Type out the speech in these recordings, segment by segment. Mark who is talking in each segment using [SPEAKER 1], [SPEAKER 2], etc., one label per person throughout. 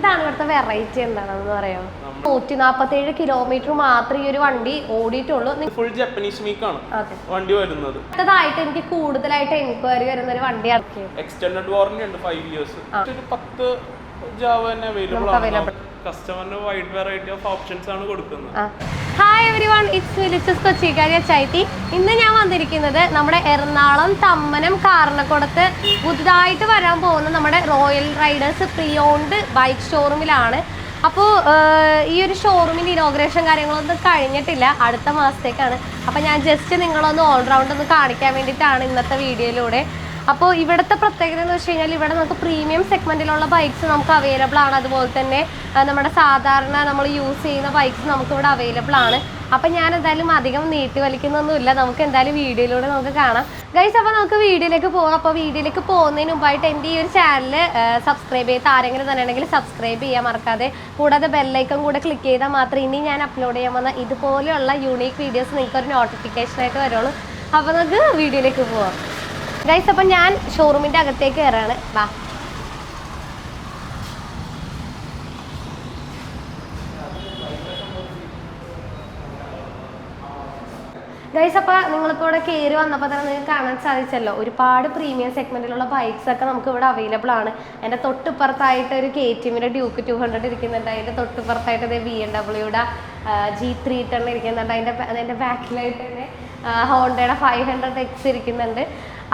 [SPEAKER 1] എന്താണ് ഇവിടുത്തെ വെറൈറ്റി എന്താണെന്ന് പറയാമോ? 147 കിലോമീറ്റർ മാത്രമേ ഈ ഒരു വണ്ടി ഓടിയിട്ടുള്ളൂ.
[SPEAKER 2] ഫുൾ ജാപ്പനീസ് മേക്കാണ് വണ്ടി വരുന്നത്.
[SPEAKER 1] അടുത്തതായിട്ട് എനിക്ക് കൂടുതലായിട്ട് എൻക്വയറി വരുന്ന ഒരു വണ്ടിയാണ്.
[SPEAKER 2] എക്സ്റ്റൻഡഡ് വാറന്റി ഉണ്ട് 5 ഇയേഴ്സ്. 10 ജാവ തന്നെ അവൈലബിൾ. കസ്റ്റമറിന് വൈഡ് വെറൈറ്റി ഓഫ് ഓപ്ഷൻസ് ആണ് കൊടുക്കുന്നത്.
[SPEAKER 1] ഹായ് എവരിവൺ, ഇറ്റ്സ് കൊച്ചിക്കാരി ചൈത്തി. ഇന്ന് ഞാൻ വന്നിരിക്കുന്നത് നമ്മുടെ എറണാകുളം തമ്മനം കാരണക്കുളത്ത് പുതുതായിട്ട് വരാൻ പോകുന്ന നമ്മുടെ Royal Riders pre owned bike ഷോറൂമിലാണ്. അപ്പോൾ ഈ ഒരു ഷോറൂമിൻ്റെ ഇനോഗ്രേഷൻ കാര്യങ്ങളൊന്നും കഴിഞ്ഞിട്ടില്ല, അടുത്ത മാസത്തേക്കാണ്. അപ്പോൾ ഞാൻ ജസ്റ്റ് നിങ്ങളൊന്ന് ഓൾറൗണ്ട് ഒന്ന് കാണിക്കാൻ വേണ്ടിയിട്ടാണ് ഇന്നത്തെ വീഡിയോയിലൂടെ. അപ്പോൾ ഇവിടുത്തെ പ്രത്യേകത എന്ന് വെച്ച് കഴിഞ്ഞാൽ ഇവിടെ നമുക്ക് പ്രീമിയം സെഗ്മെൻറ്റിലുള്ള ബൈക്സ് നമുക്ക് അവൈലബിൾ ആണ്. അതുപോലെ തന്നെ നമ്മുടെ സാധാരണ നമ്മൾ യൂസ് ചെയ്യുന്ന ബൈക്സ് നമുക്കിവിടെ അവൈലബിൾ ആണ്. അപ്പം ഞാൻ എന്തായാലും അധികം നീട്ടി വലിക്കുന്നൊന്നുമില്ല, നമുക്ക് എന്തായാലും വീഡിയോയിലൂടെ നമുക്ക് കാണാം ഗൈസ്. അപ്പോൾ നമുക്ക് വീഡിയോയിലേക്ക് പോകാം. അപ്പോൾ വീഡിയോയിലേക്ക് പോകുന്നതിന് മുമ്പായിട്ട് എൻ്റെ ഈ ഒരു ചാനൽ സബ്സ്ക്രൈബ് ചെയ്ത് ആരെങ്കിലും തന്നെ ഉണ്ടെങ്കിൽ സബ്സ്ക്രൈബ് ചെയ്യാൻ മറക്കാതെ, കൂടാതെ ബെല്ലൈക്കൺ കൂടെ ക്ലിക്ക് ചെയ്താൽ മാത്രമേ ഇനി ഞാൻ അപ്ലോഡ് ചെയ്യാൻ വന്ന ഇതുപോലെയുള്ള യൂണീക്ക് വീഡിയോസ് നിങ്ങൾക്കൊരു നോട്ടിഫിക്കേഷനായിട്ട് വരുള്ളൂ. അപ്പോൾ നമുക്ക് വീഡിയോയിലേക്ക് പോവാം ഗൈസ്. അപ്പം ഞാൻ ഷോറൂമിൻ്റെ അകത്തേക്ക് കയറാണ്. വാ ഗൈസ്. അപ്പോൾ നിങ്ങളിപ്പോൾ ഇവിടെ കയറി വന്നപ്പോൾ തന്നെ നിങ്ങൾക്ക് കാണാൻ സാധിച്ചല്ലോ, ഒരുപാട് പ്രീമിയം സെഗ്മെൻറ്റിലുള്ള ബൈക്സ് ഒക്കെ നമുക്ക് ഇവിടെ അവൈലബിൾ ആണ്. എൻ്റെ തൊട്ടിപ്പുറത്തായിട്ട് ഒരു KTMന്റെ ഡ്യൂക്ക് 200 ഇരിക്കുന്നുണ്ട്. അതിൻ്റെ തൊട്ടിപ്പുറത്തായിട്ട് BMW G310 ഇരിക്കുന്നുണ്ട്. അതിൻ്റെ ബാക്കിലായിട്ട് തന്നെ ഹോണ്ടയുടെ 500X ഇരിക്കുന്നുണ്ട്.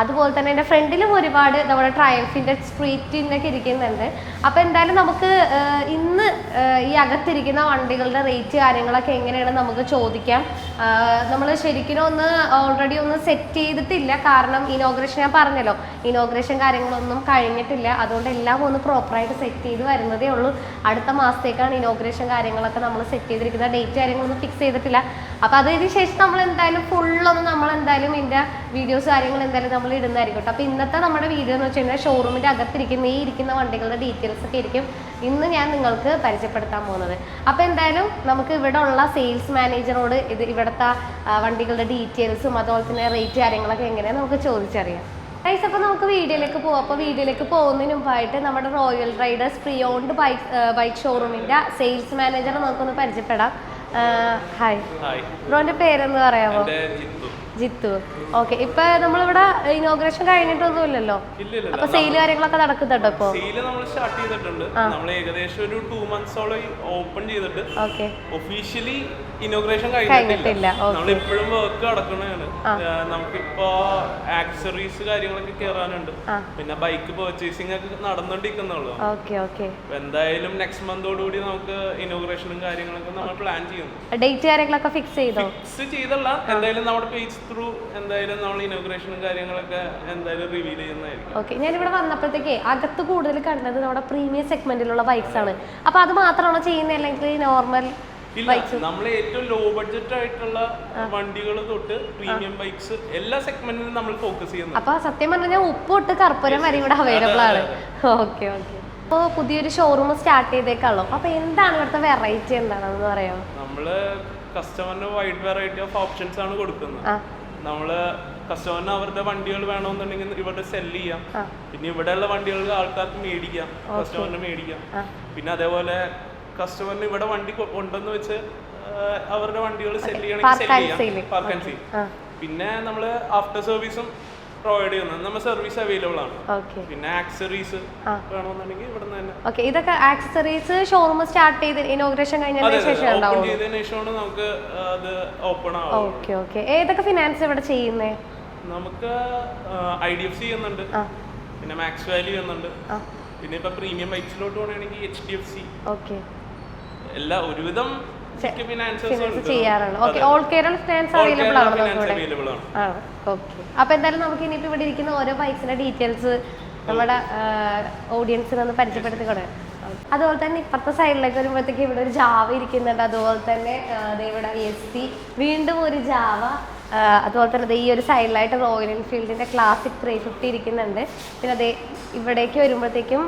[SPEAKER 1] അതുപോലെ തന്നെ എൻ്റെ ഫ്രണ്ടിലും ഒരുപാട് നമ്മുടെ ട്രയംഫിൻ്റെ സ്ട്രീറ്റിൻ്റെ ഒക്കെ ഇരിക്കുന്നുണ്ട്. അപ്പോൾ എന്തായാലും നമുക്ക് ഇന്ന് ഈ അകത്തിരിക്കുന്ന വണ്ടികളുടെ റേറ്റ് കാര്യങ്ങളൊക്കെ എങ്ങനെയാണ് നമുക്ക് ചോദിക്കാം. നമ്മൾ ശരിക്കും ഒന്ന് ഓൾറെഡി ഒന്ന് സെറ്റ് ചെയ്തിട്ടില്ല, കാരണം ഇനോഗ്രേഷൻ ഞാൻ പറഞ്ഞല്ലോ, ഇനോഗ്രേഷൻ കാര്യങ്ങളൊന്നും കഴിഞ്ഞിട്ടില്ല. അതുകൊണ്ട് എല്ലാം ഒന്ന് പ്രോപ്പറായിട്ട് സെറ്റ് ചെയ്ത് വരുന്നതേ ഉള്ളൂ. അടുത്ത മാസത്തേക്കാണ് ഇനോഗ്രേഷൻ കാര്യങ്ങളൊക്കെ നമ്മൾ സെറ്റ് ചെയ്തിരിക്കുന്നത്. ഡേറ്റ് കാര്യങ്ങളൊന്നും ഫിക്സ് ചെയ്തിട്ടില്ല. അപ്പോൾ അതിന് ശേഷം നമ്മൾ എന്തായാലും ഫുള്ളൊന്നും നമ്മളെന്തായാലും ഇതിൻ്റെ വീഡിയോസ് കാര്യങ്ങൾ എന്തായാലും നമ്മൾ ഇടുന്നതായിരിക്കും കേട്ടോ. അപ്പോൾ ഇന്നത്തെ നമ്മുടെ വീഡിയോ എന്ന് വെച്ച് കഴിഞ്ഞാൽ ഷോറൂമിൻ്റെ അകത്തിരിക്കുന്ന ഈ ഇരിക്കുന്ന വണ്ടികളുടെ ഡീറ്റെയിൽസ് ഒക്കെ ആയിരിക്കും ഇന്ന് ഞാൻ നിങ്ങൾക്ക് പരിചയപ്പെടുത്താൻ പോകുന്നത്. അപ്പോൾ എന്തായാലും നമുക്ക് ഇവിടെ ഉള്ള സെയിൽസ് മാനേജറോട് ഇവിടുത്തെ വണ്ടികളുടെ ഡീറ്റെയിൽസും അതുപോലെ തന്നെ റേറ്റ് കാര്യങ്ങളൊക്കെ എങ്ങനെയാണ് നമുക്ക് ചോദിച്ചറിയാം ഗൈസ്. അപ്പോൾ നമുക്ക് വീഡിയോയിലേക്ക് പോകാം. അപ്പോൾ വീഡിയോയിലേക്ക് പോകുന്നതിന് മുമ്പായിട്ട് നമ്മുടെ Royal Riders pre owned bike ഷോറൂമിൻ്റെ സെയിൽസ് മാനേജറെ നമുക്കൊന്ന് പരിചയപ്പെടാം. ഹായ് ബ്രോന്റെ പേരെന്ന് പറയാമോ? ജിത്തു. ഓക്കെ. ഇപ്പൊ നമ്മളിവിടെ ഇനോഗ്രേഷൻ കഴിഞ്ഞിട്ടൊന്നും ഇല്ലല്ലോ, അപ്പൊ സെയിൽ കാര്യങ്ങളൊക്കെ നടക്കുന്നുണ്ടോ? ഇപ്പൊ
[SPEAKER 2] സെയില് നമ്മൾ സ്റ്റാർട്ട് ചെയ്തിട്ടുണ്ട്. നമ്മൾ ഏകദേശം ഒരു 2 മന്ത്സോളം ഓപ്പൺ ചെയ്തിട്ട് ഒഫീഷ്യലി ഇനോഗ്രേഷൻ കഴിഞ്ഞിട്ടില്ല. നമ്മൾ ഇപ്പോഴും വർക്ക് നടക്കുന്നതാണ്. നമുക്കിപ്പോ ആക്സറീസ് കാര്യങ്ങളൊക്കെ കയറാനുണ്ട്, പിന്നെ ബൈക്ക് പർച്ചേസിംഗ് ഒക്കെ നടന്നുകൊണ്ടിരിക്കുന്നുള്ളൂ. എന്തായാലും നെക്സ്റ്റ് മന്തോടുകൂടി നമുക്ക് ഇനോഗ്രേഷനും കാര്യങ്ങളൊക്കെ നമ്മൾ പ്ലാൻ ചെയ്യുന്നു.
[SPEAKER 1] ഡേറ്റ് കാര്യങ്ങളൊക്കെ ഫിക്സ്
[SPEAKER 2] ചെയ്തല്ല, എന്തായാലും നമ്മുടെ പേജ് ത്രൂ എന്തായാലും നമ്മൾ ഇനോഗ്രേഷനും കാര്യങ്ങളൊക്കെ എന്തായാലും റിവീൽ ചെയ്യുന്നതായിരിക്കും.
[SPEAKER 1] ഓക്കെ. ഞാനിവിടെ വന്നപ്പോഴത്തേക്ക് അകത്ത് കൂടുതൽ കണ്ടത് നമ്മുടെ പ്രീമിയം സെഗ്മെന്റിലുള്ള ബൈക്സ് ആണ്. അപ്പൊ അത് മാത്രമാണോ ചെയ്യുന്നത്, അല്ലെങ്കിൽ നോർമൽ?
[SPEAKER 2] നമ്മൾ ഏറ്റവും ലോ ബഡ്ജറ്റ് ആയിട്ടുള്ള വണ്ടികൾ തൊട്ട് പ്രീമിയം ബൈക്സ് എല്ലാ സെഗ്മെന്റിലും നമ്മൾ ഫോക്കസ് ചെയ്യുന്നു.
[SPEAKER 1] അപ്പൊ സത്യം പറഞ്ഞാൽ ഉപ്പ് തൊട്ട് കർപ്പൂരം വരെ ഇവിടെ അവൈലബിൾ ആണ്. Okay okay. അപ്പോൾ പുതിയൊരു ഷോറൂം സ്റ്റാർട്ട് ചെയ്തേക്കാളോ, അപ്പൊ എന്താണ് ഇവിടുത്തെ വെറൈറ്റി എന്താണെന്ന് പറയാമോ?
[SPEAKER 2] നമ്മള് കസ്റ്റമറിന് വൈഡ് വെറൈറ്റി ഓഫ് ഓപ്ഷൻസ് ആണ് കൊടുക്കുന്നത്. നമ്മള് കസ്റ്റമറിന് അവരുടെ വണ്ടികൾ വേണമെന്നുണ്ടെങ്കിൽ ഇവിടെ സെല് ചെയ്യാം. പിന്നെ ഇവിടെയുള്ള വണ്ടികൾ ആൾക്കാർക്ക് മേടിക്കാം, കസ്റ്റമറിന് മേടിക്കാം. പിന്നെ അതേപോലെ കസ്റ്റമറിന് ഇവിടെ വണ്ടി കൊണ്ടെന്ന് വെച്ച് അവരുടെ വണ്ടികൾ സെല് ചെയ്യണമെങ്കിൽ പാർക്ക് ആൻഡ് സെയിൽ. പിന്നെ നമ്മള് ആഫ്റ്റർ സർവീസും പ്രൊവൈഡ് ചെയ്യുന്നത്, നമ്മുടെ സർവീസ് അവൈലബിൾ ആണ്. പിന്നെ ആക്സറീസ് വേണമെന്നുണ്ടെങ്കിൽ ഇവിടെ തന്നെ.
[SPEAKER 1] ഓക്കെ. ഇതൊക്കെ ആക്സറീസ് ഷോറൂം സ്റ്റാർട്ട് ചെയ്ത് ഇനോഗ്രേഷൻ കഴിഞ്ഞതിന്
[SPEAKER 2] ശേഷമാണ് നമുക്ക് അത് ഓപ്പൺ ആവും.
[SPEAKER 1] Okay okay. ഏതൊക്കെ ഫിനാൻസ് ഇവിടെ ചെയ്യുന്നേ?
[SPEAKER 2] നമുക്ക് IDFC ചെയ്യുന്നുണ്ട്, പിന്നെ മാക്സ് വാല്യൂ ചെയ്യുന്നുണ്ട്, പിന്നെ ഇപ്പൊ പ്രീമിയം ബൈക്സിലോട്ട് പോകണമെങ്കിൽ HDFC.
[SPEAKER 1] ഓക്കെ.
[SPEAKER 2] എല്ലാ ഒരുവിധം
[SPEAKER 1] ചെയ്യാറാണ്. Okay. All Kerala finance available ആണ്. ഓക്കെ. അപ്പൊ എന്തായാലും നമുക്ക് ഇനിയിപ്പോ ഇവിടെ ഇരിക്കുന്ന ഓരോ ബൈക്സിന്റെ ഡീറ്റെയിൽസ് നമ്മുടെ ഓഡിയൻസിനൊന്ന് പരിചയപ്പെടുത്തിക്കൂടെ? അതുപോലെ തന്നെ ഇപ്പുറത്തെ സൈഡിലേക്ക് വരുമ്പോഴത്തേക്ക് ഇവിടെ ഒരു ജാവ ഇരിക്കുന്നുണ്ട്. അതുപോലെ തന്നെ ഇവിടെ EST, വീണ്ടും ഒരു ജാവ. അതുപോലെ തന്നെ ഈ ഒരു സൈഡിലായിട്ട് റോയൽ എൻഫീൽഡിൻ്റെ ക്ലാസിക് 350 ഇരിക്കുന്നുണ്ട്. പിന്നെ അതേ ഇവിടേക്ക് വരുമ്പോഴത്തേക്കും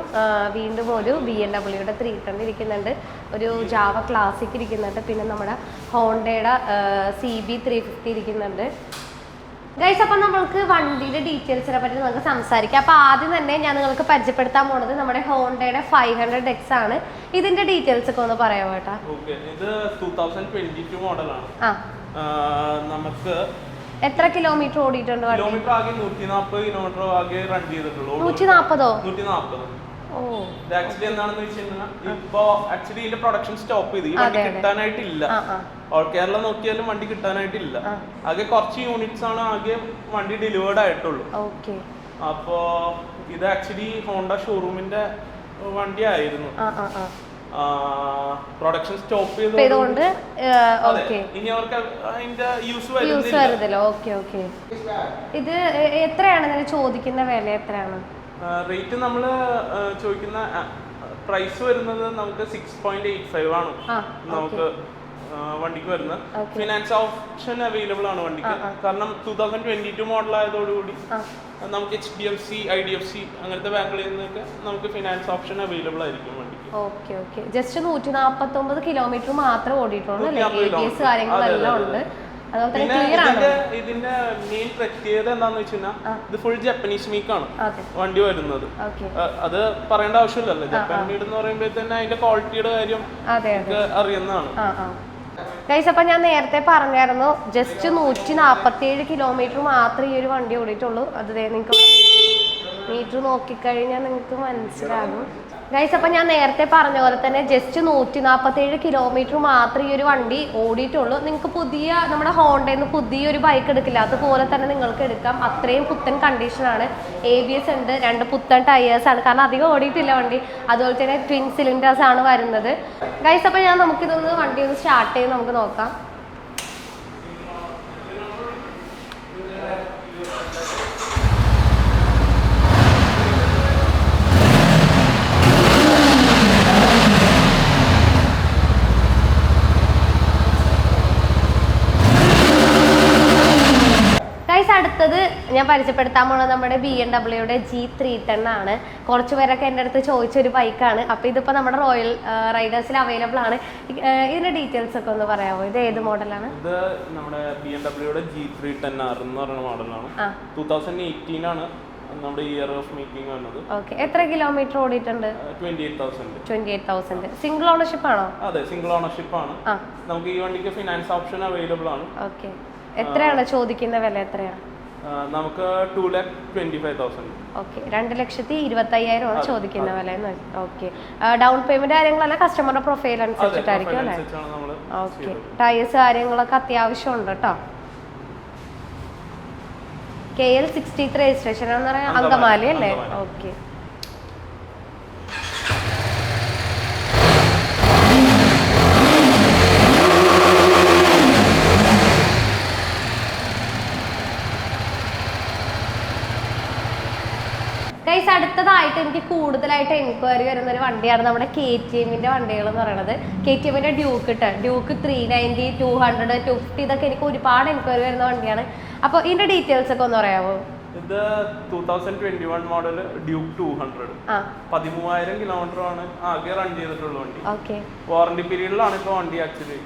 [SPEAKER 1] വീണ്ടും ഒരു BMW 310 ഇരിക്കുന്നുണ്ട്, ഒരു ജാവ ക്ലാസിക് ഇരിക്കുന്നുണ്ട്, പിന്നെ നമ്മുടെ ഹോണ്ടയുടെ CB 350 ഇരിക്കുന്നുണ്ട്. ഗൈസ്, അപ്പം നമ്മൾക്ക് വണ്ടിയുടെ ഡീറ്റെയിൽസിനെ പറ്റി നമുക്ക് സംസാരിക്കാം. അപ്പോൾ ആദ്യം തന്നെ ഞാൻ നിങ്ങൾക്ക് പരിചയപ്പെടുത്താൻ പോണത് നമ്മുടെ ഹോണ്ടയുടെ 500X ആണ്. ഇതിന്റെ ഡീറ്റെയിൽസ് ഒക്കെ ഒന്ന് പറയാമോ കേട്ടോ?
[SPEAKER 2] ഇത് 2022 മോഡലാണ്. നമുക്ക്
[SPEAKER 1] എത്ര കിലോമീറ്റർ ഓടിയിട്ടുണ്ട്?
[SPEAKER 2] കിലോമീറ്റർ ആകെ 140 കിലോമീറ്റർ ആകെ റൺ ചെയ്തിട്ടുള്ളൂ.
[SPEAKER 1] 140?
[SPEAKER 2] ആക്ച്വലി എന്താണെന്ന് വെച്ചിട്ടുണ്ടെങ്കിൽ ഇപ്പൊ ആക്ച്വലി ഇതിന്റെ പ്രൊഡക്ഷൻ സ്റ്റോപ്പ് ചെയ്ത് ഈ വണ്ടി കിട്ടാനായിട്ടില്ല. ഓൾ കേരള നോക്കിയാലും വണ്ടി കിട്ടാനായിട്ടില്ല. ആകെ കുറച്ച് യൂണിറ്റ്സ് ആണ് ആകെ വണ്ടി ഡെലിവേർഡ് ആയിട്ടുള്ളൂ. അപ്പോ ഇത് ആക്ച്വലി ഹോണ്ട ഷോറൂമിന്റെ വണ്ടി ആയിരുന്നു. പ്രൊഡക്ഷൻ സ്റ്റോപ്പ് ചെയ്തതുകൊണ്ട് ഇനി അവർക്ക് അതിന്റെ യൂസ് വരുന്നില്ല.
[SPEAKER 1] ഇത് എത്രയാണ് ചോദിക്കുന്ന വില? എത്രയാണ്
[SPEAKER 2] റേറ്റ്? നമ്മൾ ചോദിക്കുന്ന പ്രൈസ് വരുന്നത് നമുക്ക് 6.85 ആണ് നമുക്ക് വണ്ടിക്ക് വരുന്നത്. ഫിനാൻസ് ഓപ്ഷൻ അവൈലബിൾ ആണ് വണ്ടിക്ക്. കാരണം 2022 മോഡൽ ആയതോടുകൂടി നമുക്ക് HDFC, IDFC അങ്ങനത്തെ ബാങ്കുകളിൽ നിന്നൊക്കെ നമുക്ക് ഫിനാൻസ് ഓപ്ഷൻ അവൈലബിൾ ആയിരിക്കും വണ്ടിക്ക്.
[SPEAKER 1] ജസ്റ്റ് 149 കിലോമീറ്റർ മാത്രമേ ഓടിയിട്ടുള്ളൂ. കാര്യങ്ങളെല്ലാം ഉണ്ട്.
[SPEAKER 2] ഇതിന്റെ മെയിൻ പ്രത്യേകത എന്താന്ന് വെച്ചാൽ ഇത് ഫുൾ ജപ്പനീസ് മേക്കാണ് വണ്ടി വരുന്നത്. അത് പറയേണ്ട ആവശ്യമില്ലല്ലോ. ജപ്പാൻ മെയ്ഡ് എന്ന് പറയുമ്പോൾ തന്നെ അതിന്റെ ക്വാളിറ്റിയുടെ കാര്യം അറിയുന്നതാണ്.
[SPEAKER 1] ഗൈസ്, അപ്പം ഞാൻ നേരത്തെ പറഞ്ഞായിരുന്നു ജസ്റ്റ് 147 കിലോമീറ്റർ മാത്രമേ ഈ ഒരു വണ്ടി ഓടിയിട്ടുള്ളൂ. അത് നിങ്ങൾക്ക് മീറ്റർ നോക്കിക്കഴിഞ്ഞാൽ നിങ്ങൾക്ക് മനസ്സിലാകും. ഗൈസ്, അപ്പം ഞാൻ നേരത്തെ പറഞ്ഞ പോലെ തന്നെ ജസ്റ്റ് 147 കിലോമീറ്റർ മാത്രമേ ഈ ഒരു വണ്ടി ഓടിയിട്ടുള്ളൂ. നിങ്ങൾക്ക് നമ്മുടെ ഹോണ്ടയിൽ നിന്ന് പുതിയൊരു ബൈക്ക് എടുക്കില്ല, അതുപോലെ തന്നെ നിങ്ങൾക്ക് എടുക്കാം. അത്രയും പുത്തൻ കണ്ടീഷനാണ്. ABS ഉണ്ട്, 2 പുത്തൻ ടയേഴ്സ് ആണ്. കാരണം അധികം ഓടിയിട്ടില്ല വണ്ടി. അതുപോലെ തന്നെ ട്വിൻ സിലിണ്ടേഴ്സ് ആണ് വരുന്നത്. ഗൈസ്, അപ്പം നമുക്കിതൊന്ന് വണ്ടി ഒന്ന് സ്റ്റാർട്ട് ചെയ്ത് നമുക്ക് നോക്കാം. അടുത്തത് ഞാൻ പരിചയപ്പെടുത്താൻ പോകുന്നത് നമ്മുടെ BMW G310 ആണ്. കുറച്ച് പേരൊക്കെ എൻ്റെ അടുത്ത് ചോദിച്ചൊരു ബൈക്കാണ്. അപ്പോൾ ഇതിപ്പോൾ നമ്മുടെ റോയൽ റൈഡേഴ്സിൽ അവൈലബിൾ ആണ്. ഇതിന്റെ ഡീറ്റെയിൽസ് ഒക്കെ ഒന്ന് പറയാമോ? ഇത് ഏത് മോഡലാണ്?
[SPEAKER 2] ഇത് നമ്മുടെ BMW G310 എന്ന് പറയുന്ന മോഡലാണ്. 2018 ആണ് നമ്മുടെ ഇയർ ഓഫ് മേക്കിംഗ് വന്നത്.
[SPEAKER 1] എത്ര കിലോമീറ്റർ ഓടിയിട്ടുണ്ട്? 28,000. സിംഗിൾ ഓണർഷിപ്പ് ആണോ?
[SPEAKER 2] അതെ, സിംഗിൾ ഓണർഷിപ്പ് ആണ്. നമുക്ക് ഈ വണ്ടിക്ക് ഫിനാൻസ് ഓപ്ഷൻ അവൈലബിൾ ആണ്.
[SPEAKER 1] എത്രയാണ് ചോദിക്കുന്ന വില? എത്രയാണ്?
[SPEAKER 2] നമുക്ക് 2,25,000.
[SPEAKER 1] 2,25,000 ആണ് ചോദിക്കുന്ന വില. ഡൗൺ പേയ്മെന്റ് കാര്യങ്ങളെല്ലാം കസ്റ്റമറുടെ പ്രൊഫൈൽ അനുസരിച്ചിട്ടായിരിക്കും അല്ലേ? ടയേഴ്സ് കാര്യങ്ങളൊക്കെ അത്യാവശ്യം ഉണ്ട് കേട്ടോ. KL 63 രജിസ്ട്രേഷൻ എന്ന് പറയാൻ അങ്കമാലി അല്ലേ? ഗൈസ്, അടുത്തതായിട്ട് എനിക്ക് കൂടുതലായിട്ട് എൻക്വയറി വരുന്ന ഒരു വണ്ടിയാണ് നമ്മുടെ KTMന്റെ വണ്ടികൾ എന്ന് പറയുന്നത്. KTMന്റെ ഡ്യൂക്ക് 390, 200, 250 ഇതൊക്കെ എനിക്ക് ഒരുപാട് എൻക്വയറി വരുന്ന വണ്ടിയാണ്. അപ്പോൾ ഇതിന്റെ ഡീറ്റെയിൽസ് ഒക്കെ ഒന്ന് പറയാമോ?
[SPEAKER 2] ഇത് 2021 മോഡൽ ഡ്യൂക്ക് 200. 13,000 കിലോമീറ്റർ ആണ് ആകെ റൺ ചെയ്തിട്ടുള്ള വണ്ടി. വാറന്റി പീരീഡിലാണ് ഇപ്പോൾ വണ്ടി ആക്ച്വലി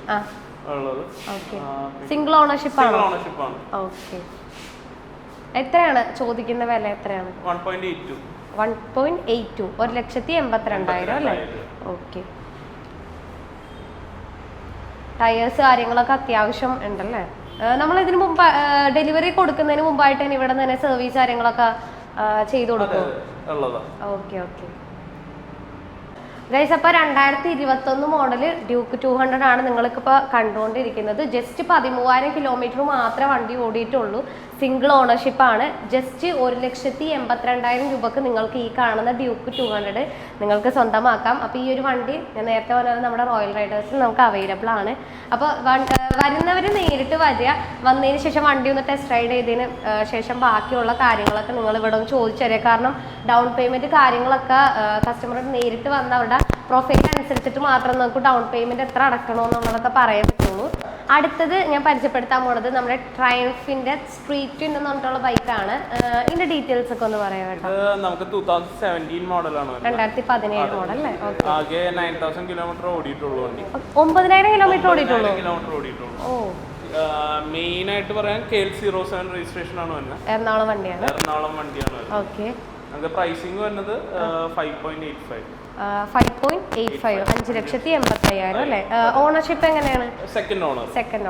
[SPEAKER 2] ഉള്ളത്.
[SPEAKER 1] സിംഗിൾ ഓണർഷിപ്പ് ആണ്. എത്രയാണ് ചോദിക്കുന്ന വില? എത്രയാണ്?
[SPEAKER 2] 1.82.
[SPEAKER 1] 1,82,000 അല്ലേ? ടയേഴ്സ് കാര്യങ്ങളൊക്കെ അത്യാവശ്യം ഉണ്ടല്ലേ? നമ്മൾ ഇതിന് മുമ്പ് ഡെലിവറി കൊടുക്കുന്നതിന് മുമ്പായിട്ട് തന്നെ ഇവിടെ തന്നെ സർവീസ് കാര്യങ്ങളൊക്കെ ചെയ്തു കൊടുക്കും. ഗൈസ്, അപ്പോൾ 2021 മോഡൽ ഡ്യൂക്ക് 200 ആണ് നിങ്ങൾക്കിപ്പോൾ കണ്ടുകൊണ്ടിരിക്കുന്നത്. ജസ്റ്റ് 13,000 കിലോമീറ്റർ മാത്രമേ വണ്ടി ഓടിയിട്ടുള്ളൂ. സിംഗിൾ ഓണർഷിപ്പ് ആണ്. ജസ്റ്റ് 1,82,000 രൂപക്ക് നിങ്ങൾക്ക് ഈ കാണുന്ന ഡ്യൂക്ക് 200 നിങ്ങൾക്ക് സ്വന്തമാക്കാം. അപ്പോൾ ഈ ഒരു വണ്ടി ഞാൻ നേരത്തെ പറഞ്ഞത് നമ്മുടെ റോയൽ റൈഡേഴ്സിൽ നമുക്ക് അവൈലബിൾ ആണ്. അപ്പോൾ വരുന്നവർ നേരിട്ട് വരിക. വന്നതിന് ശേഷം വണ്ടി ഒന്ന് ടെസ്റ്റ് റൈഡ് ചെയ്തതിന് ശേഷം ബാക്കിയുള്ള കാര്യങ്ങളൊക്കെ നിങ്ങൾ ഇവിടെ ഒന്ന് ചോദിച്ചറിയുക. കാരണം ഡൗൺ പേയ്മെൻറ്റ് കാര്യങ്ങളൊക്കെ കസ്റ്റമർ നേരിട്ട് വന്ന് അവരുടെ പ്രൊഫൈൽ അനുസരിച്ചിട്ട് മാത്രം നമുക്ക് ഡൗൺ പേയ്മെൻറ്റ് എത്ര അടക്കണമെന്നുള്ളതൊക്കെ പറയാൻ പറ്റുള്ളൂ. അടുത്തത് ഞാൻ പരിചയപ്പെടുത്താൻ പോകുന്നത് നമ്മുടെ ട്രയംഫിന്റെ സ്ട്രീറ്റ് എന്ന് പറഞ്ഞിട്ടുള്ള ബൈക്കാണ്. ഇതിന്റെ ഡീറ്റെയിൽസ് ഒക്കെ ഒന്ന് പറയാം കേട്ടോ.
[SPEAKER 2] നമുക്ക് 2017 മോഡലാണ്.
[SPEAKER 1] 2017 മോഡൽ അല്ലേ?
[SPEAKER 2] ആകെ 9,000 കിലോമീറ്റർ ഓടിയിട്ടുള്ളൂ വണ്ടി.
[SPEAKER 1] 9,000 കിലോമീറ്റർ ഓടിയിട്ടുള്ളൂ.
[SPEAKER 2] മെയിൻ ആയിട്ട് പറയാൻ KL07 രജിസ്ട്രേഷൻ ആണ് വരുന്നത്.
[SPEAKER 1] എറണാകുളം വണ്ടിയാണ്.
[SPEAKER 2] എറണാകുളം വണ്ടിയാണ്.
[SPEAKER 1] ഓക്കെ.
[SPEAKER 2] നമുക്ക് പ്രൈസിംഗ് വരുന്നത് 5.85.
[SPEAKER 1] 5.85 5,80,000 അല്ലേ? ഓണർഷിപ്പ് എങ്ങനെയാണ്? സെക്കൻഡ്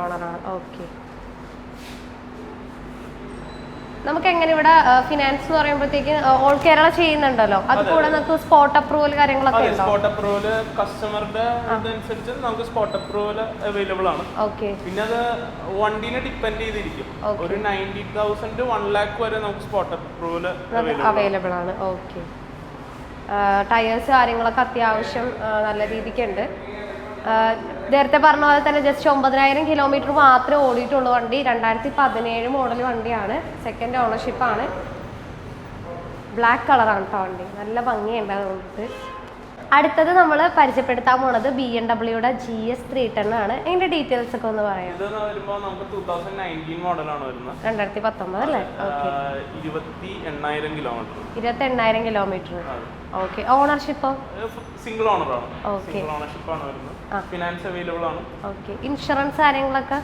[SPEAKER 1] ഓണറാണ്. ഓക്കെ. നമുക്ക് എങ്ങനെ ഇവിടെ ഫിനാൻസ് എന്ന് പറയുമ്പോഴത്തേക്ക് ഓൾ കേരള ചെയ്യുന്നുണ്ടല്ലോ, അത് കൂടെ നമുക്ക് സ്പോട്ട് അപ്രൂവൽ കാര്യങ്ങളൊക്കെ ഉണ്ടോ?
[SPEAKER 2] സ്പോട്ട് അപ്രൂവൽ കസ്റ്റമറുടെ ഇതനുസരിച്ച് നമുക്ക് സ്പോട്ട് അപ്രൂവൽ അവൈലബിൾ ആണ്.
[SPEAKER 1] ഓക്കെ.
[SPEAKER 2] പിന്നെ അത് വണ്ടിനെ ഡിപ്പെൻഡ് ചെയ്തിരിക്കും. ഒരു 90,000 to 1 lakh വരെ നമുക്ക് സ്പോട്ട് അപ്രൂവൽ
[SPEAKER 1] അവൈലബിൾ ആണ്. ഓക്കെ. ടയേഴ്സ് കാര്യങ്ങളൊക്കെ അത്യാവശ്യം നല്ല രീതിക്കുണ്ട്. നേരത്തെ പറഞ്ഞ പോലെ തന്നെ ജസ്റ്റ് 9,000 കിലോമീറ്റർ മാത്രമേ ഓടിയിട്ടുള്ളൂ വണ്ടി. 2017 മോഡൽ വണ്ടിയാണ്. സെക്കൻഡ് ഓണർഷിപ്പാണ്. ബ്ലാക്ക് കളറാണ് കേട്ടോ വണ്ടി. നല്ല ഭംഗിയുണ്ട് അതുകൊണ്ട്. അടുത്തത് നമ്മൾ പരിചയപ്പെടുത്താൻ പോണത് BMW GS 310 ആണ്. ഇതിന്റെ ഡീറ്റെയിൽസ് ഒക്കെ ഒന്ന് പറയാം.
[SPEAKER 2] 2019 മോഡലാണ് വരുന്നത്.
[SPEAKER 1] 2019 അല്ലേ? 28,000 കിലോമീറ്റർ. ഓക്കെ. ഓണർഷിപ്പോ?
[SPEAKER 2] സിംഗിൾ ഓണറാണ്. സിംഗിൾ ഓണർഷിപ്പ് ആണ് വരുന്നത്. ഫിനാൻസ് അവൈലബിൾ ആണ്.
[SPEAKER 1] ഓക്കെ. ഇൻഷുറൻസ് കാര്യങ്ങളൊക്കെ?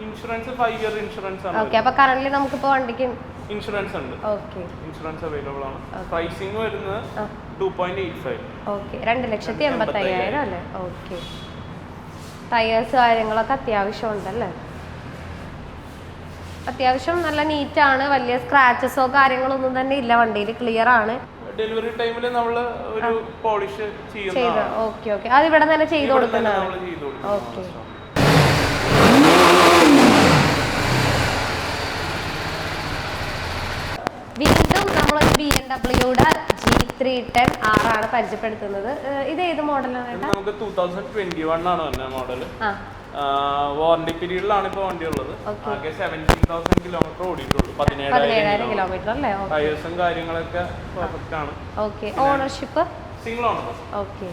[SPEAKER 2] ഇൻഷുറൻസ് 5 ഇയർ ഇൻഷുറൻസ് ആണ്.
[SPEAKER 1] ഓക്കെ. അപ്പോൾ കറന്റ്ലി നമുക്കിപ്പോൾ വണ്ടിക്ക്
[SPEAKER 2] ഇൻഷുറൻസ് ഉണ്ട്.
[SPEAKER 1] ഓക്കെ.
[SPEAKER 2] ഇൻഷുറൻസ് അവൈലബിൾ ആണ്. പ്രൈസിംഗ് വരുന്നത് 2.85.
[SPEAKER 1] ഓക്കെ. 2,80,000 അല്ലേ? ഓക്കെ. ടയേഴ്സ് കാര്യങ്ങളൊക്കെ അത്യാവശ്യം ഉണ്ടല്ലേ? അത്യാവശ്യം നല്ല നീറ്റാണ്. വലിയ സ്ക്രാച്ചസോ കാര്യങ്ങളൊന്നും തന്നെ ഇല്ല വണ്ടിയിൽ. ക്ലിയർ ആണ്.
[SPEAKER 2] ഡെലിവറി ടൈമിൽ നമ്മൾ ഒരു പോളിഷ് ചെയ്യുന്നു.
[SPEAKER 1] ഓക്കെ. ഓക്കെ. അത് ഇവിടെ തന്നെ ചെയ്തു കൊടുക്കുന്നതാണ്. ഓക്കെ. വീണ്ടും നമ്മൾ BMW G310 R ആണ് പരിചയപ്പെടുത്തുന്നത്. ഇത് ഏത് മോഡലാണ്?
[SPEAKER 2] നമുക്ക് 2021 ആണ് വരുന്നത് മോഡൽ. വാറണ്ടി പീരീഡിലാണ് ഇപ്പോൾ വണ്ടി ഉള്ളത്. ആകെ 17,000 കിലോമീറ്റർ ഓടിയിട്ടുള്ളൂ. 17,000
[SPEAKER 1] കിലോമീറ്റർ അല്ലേ?
[SPEAKER 2] ടയേഴ്സും കാര്യങ്ങളൊക്കെ പെർഫെക്റ്റ് ആണ്.
[SPEAKER 1] Okay. Ownership?
[SPEAKER 2] Single owner.
[SPEAKER 1] Okay.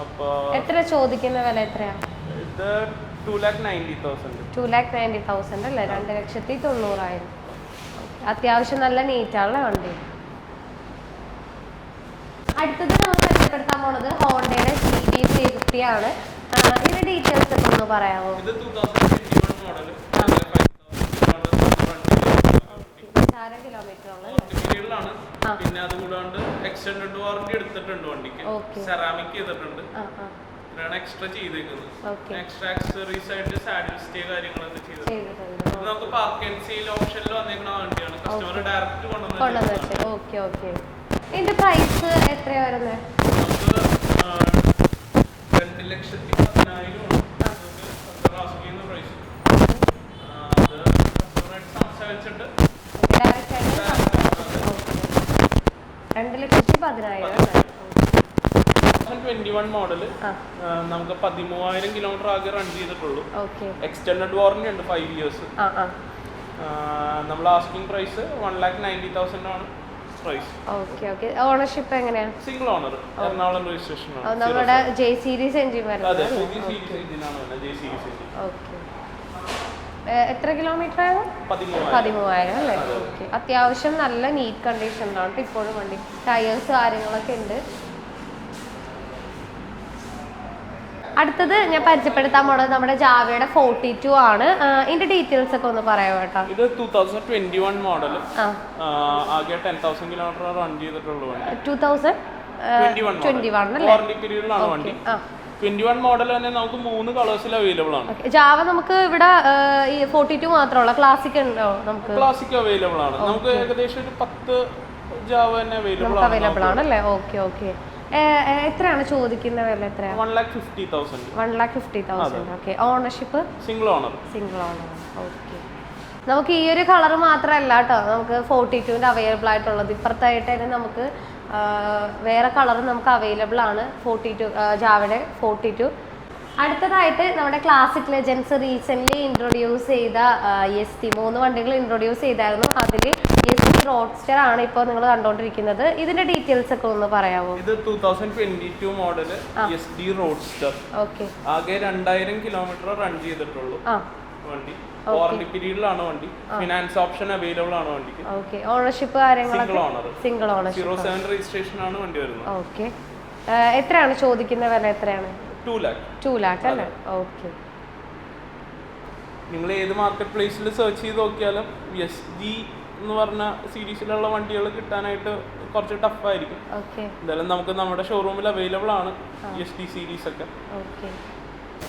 [SPEAKER 2] അപ്പോൾ
[SPEAKER 1] എത്ര ചോദിക്കുന്ന വില എത്രയാണ്?
[SPEAKER 2] ഇത് 2,90,000.
[SPEAKER 1] 2,90,000 അല്ലേ? 2,90,000. അത്യാവശ്യം നല്ല നീറ്റാണല്ലേ വണ്ടി. അടുത്തത് നമ്മൾ പരിചയപ്പെടുത്താൻ പോണത് ഹോണ്ടയുടെ CB 350 ആണ്. ഇതിന്റെ ഡീറ്റെയിൽസ് ഒക്കെ ഒന്ന് പറയാമോ?
[SPEAKER 2] ഇത് 2021 മോഡൽ.
[SPEAKER 1] 5,000 കിലോമീറ്റർ ആണ്.
[SPEAKER 2] പിന്നെ അതുകൂടാണ്ട് എക്സ്റ്റൻഡഡ് വാറണ്ടി എടുത്തിട്ടുണ്ട് വണ്ടിക്ക്. സെറാമിക് ചെയ്തിട്ടുണ്ട്. എക്സ്ട്രാ ചെയ്തേക്കുന്നത്. എക്സ്ട്രാ ആക്സസറീസ് ആയിട്ട് സാഡിൽ സ്റ്റേ കാര്യങ്ങളൊക്കെ ചെയ്തിട്ടുണ്ട്. നമുക്ക് പാർക്ക് ആൻഡ് സെയിൽ ഓപ്ഷനിൽ വന്നേക്കുന്ന വണ്ടിയാണ്. കസ്റ്റമർ ഡയറക്റ്റ് കൊണ്ടുവന്നത്.
[SPEAKER 1] ഓക്കെ. ഓക്കെ. ഇതിന്റെ പ്രൈസ് എത്രയാ വരുന്നത്?
[SPEAKER 2] നമുക്ക് 2,10,000 പ്രൈസ്. അത് കസ്റ്റമറായിട്ട് സംസാരിച്ചിട്ട്
[SPEAKER 1] 2,10,000.
[SPEAKER 2] 2021 മോഡല്. നമുക്ക് 13,000 കിലോമീറ്റർ ആകെ റൺ ചെയ്തിട്ടുള്ളൂ. എക്സ്റ്റൻഡഡ് വാറന്റി ഉണ്ട് 5 ഇയേഴ്സ്. നമ്മൾ ആസ്കിംഗ് പ്രൈസ് 1,90,000 ആണ് പ്രൈസ്.
[SPEAKER 1] ഓക്കെ. ഓണർഷിപ്പ് എങ്ങനെയാണ്?
[SPEAKER 2] Single owner. എറണാകുളം രജിസ്ട്രേഷൻ ആണ്.
[SPEAKER 1] നമ്മുടെ J സീരീസ് എഞ്ചിൻ വരുന്നത്.
[SPEAKER 2] അതെ, സീരീസ് എഞ്ചിനാണ് വരുന്നത്. J series engine.
[SPEAKER 1] ഓക്കെ. എത്ര കിലോമീറ്റർ ആയിരുന്നു?
[SPEAKER 2] 13,000
[SPEAKER 1] അല്ലേ? ഓക്കെ. അത്യാവശ്യം നല്ല നീറ്റ് കണ്ടീഷനിലാണ് ഇപ്പോഴും വണ്ടി. ടയേഴ്സ് കാര്യങ്ങളൊക്കെ ഉണ്ട്. അടുത്തത് ഞാൻ പരിചയപ്പെടുത്താൻ പോണത് നമ്മുടെ ജാവയുടെ 42 ആണ്. ഇതിന്റെ ഡീറ്റെയിൽസ് ഒക്കെ ഒന്ന് പറയാമോ കേട്ടോ?
[SPEAKER 2] ഇത് 2021 മോഡൽ. ആകെ 10,000 കിലോമീറ്റർ റൺ ചെയ്തിട്ടുള്ളൂ വണ്ടി.
[SPEAKER 1] 2021 അല്ലേ?
[SPEAKER 2] വാറണ്ടി പീരീഡിലാണ് വണ്ടി. 21 മോഡൽ തന്നെ നമുക്ക് 3 കളേഴ്സിൽ അവൈലബിൾ ആണ്.
[SPEAKER 1] ജാവ നമുക്ക് ഇവിടെ ഈ 42 മാത്രമല്ല, ക്ലാസിക് ഉണ്ടോ? നമുക്ക്
[SPEAKER 2] ക്ലാസിക് അവൈലബിൾ ആണ്. നമുക്ക് ഏകദേശം ഒരു 10 ജാവ തന്നെ അവൈലബിൾ
[SPEAKER 1] ആണല്ലേ? ഓക്കെ. ഓക്കെ. എത്രയാണ് ചോദിക്കുന്ന വില? എത്രയാണ്?
[SPEAKER 2] 1,50,000.
[SPEAKER 1] 1,50,000. Okay. Ownership?
[SPEAKER 2] Single owner.
[SPEAKER 1] Okay. നമുക്ക് ഈ ഒരു കളർ മാത്രമല്ല കേട്ടോ, നമുക്ക് 42ന്റെ അവൈലബിൾ ആയിട്ടുള്ളത്. ഇപ്പുറത്തായിട്ട് തന്നെ നമുക്ക് വേറെ കളർ നമുക്ക് അവൈലബിൾ ആണ്. 42 ജാവയുടെ 42. അടുത്തതായിട്ട് നമ്മുടെ ക്ലാസിക് ലെജൻസ് റീസെന്റ് ഇൻട്രൊഡ്യൂസ് ചെയ്ത ST 3 വണ്ടികൾ ഇൻട്രൊഡ്യൂസ് ചെയ്തായിരുന്നു. അതിൽ ST റോഡ്സ്റ്റർ ആണ് ഇപ്പോൾ നിങ്ങൾ കണ്ടുകൊണ്ടിരിക്കുന്നത്. ഇതിന്റെ ഡീറ്റെയിൽസ് ഒക്കെ ഒന്ന് പറയാമോ?
[SPEAKER 2] ഇത് 2022 മോഡൽ ST റോഡ്സ്റ്റർ.
[SPEAKER 1] ഓക്കെ.
[SPEAKER 2] ആകെ 2,000 കിലോമീറ്റർ റൺ ചെയ്തിട്ടുള്ളൂ വണ്ടി. വാറണ്ടി പീരീഡിലാണ് വണ്ടി. ഫിനാൻസ് ഓപ്ഷൻ അവൈലബിൾ ആണ് വണ്ടിക്ക്.
[SPEAKER 1] ഓക്കെ. ഓണർഷിപ്പ് കാര്യങ്ങളൊക്കെ? Single owner.
[SPEAKER 2] 07 രജിസ്ട്രേഷൻ ആണ് വണ്ടി വരുന്നത്.
[SPEAKER 1] ഓക്കെ. എത്രയാണ് ചോദിക്കുന്ന വില? എത്രയാണ്?
[SPEAKER 2] 2 lakh.
[SPEAKER 1] 2 lakh അല്ലേ? ഓക്കെ.
[SPEAKER 2] നിങ്ങൾ ഏത് മാർക്കറ്റ് പ്ലേസിൽ സെർച്ച് ചെയ്ത് നോക്കിയാലും SD എന്ന് പറഞ്ഞ സീരീസിലുള്ള വണ്ടികൾ കിട്ടാനായിട്ട് കുറച്ച് ടഫായിരിക്കും. എന്തായാലും നമുക്ക് നമ്മുടെ ഷോറൂമിൽ അവൈലബിൾ ആണ് SD സീരീസ് ഒക്കെ.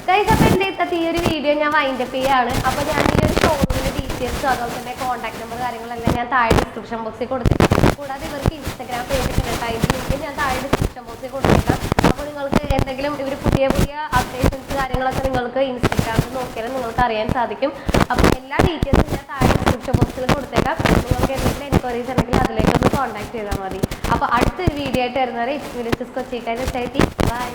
[SPEAKER 1] ഗൈസ്, അപ്പോൾ എൻ്റെ ഇന്നത്തെ ഈ ഒരു വീഡിയോ ഞാൻ വൈൻഡപ്പ് ചെയ്യാണ്. അപ്പോൾ ഞാൻ ഈ ഒരു ഷോറൂമിൻ്റെ ഡീറ്റെയിൽസും അതുപോലെ തന്നെ കോൺടാക്ട് നമ്പർ കാര്യങ്ങളെല്ലാം ഞാൻ താഴെ ഡിസ്ക്രിപ്ഷൻ ബോക്സിൽ കൊടുത്തിട്ടുണ്ട്. കൂടാതെ ഇവർക്ക് ഇൻസ്റ്റാഗ്രാം പേജ് ഉണ്ട്, അതിൻ്റെ ലിങ്ക് ഞാൻ താഴെ ഡിസ്ക്രിപ്ഷൻ ബോക്സിൽ കൊടുത്തേക്കാം. അപ്പോൾ നിങ്ങൾക്ക് എന്തെങ്കിലും ഇവർ പുതിയ അപ്ഡേഷൻസ് കാര്യങ്ങളൊക്കെ നിങ്ങൾക്ക് ഇൻസ്റ്റാഗ്രാമിൽ നോക്കിയാലും നിങ്ങൾക്ക് അറിയാൻ സാധിക്കും. അപ്പോൾ എല്ലാ ഡീറ്റെയിൽസും ഞാൻ താഴെ ഡിസ്ക്രിപ്ഷൻ ബോക്സിൽ കൊടുത്തേക്കാം. നിങ്ങൾക്ക് എന്തെങ്കിലും എൻക്വയറീസ് ഉണ്ടെങ്കിൽ അതിലേക്കൊന്ന് കോൺടാക്ട് ചെയ്താൽ മതി. അപ്പോൾ അടുത്തൊരു വീഡിയോ ആയിട്ട് വരുന്നവരെ ഇറ്റ്സ് കൊച്ചി ബൈ.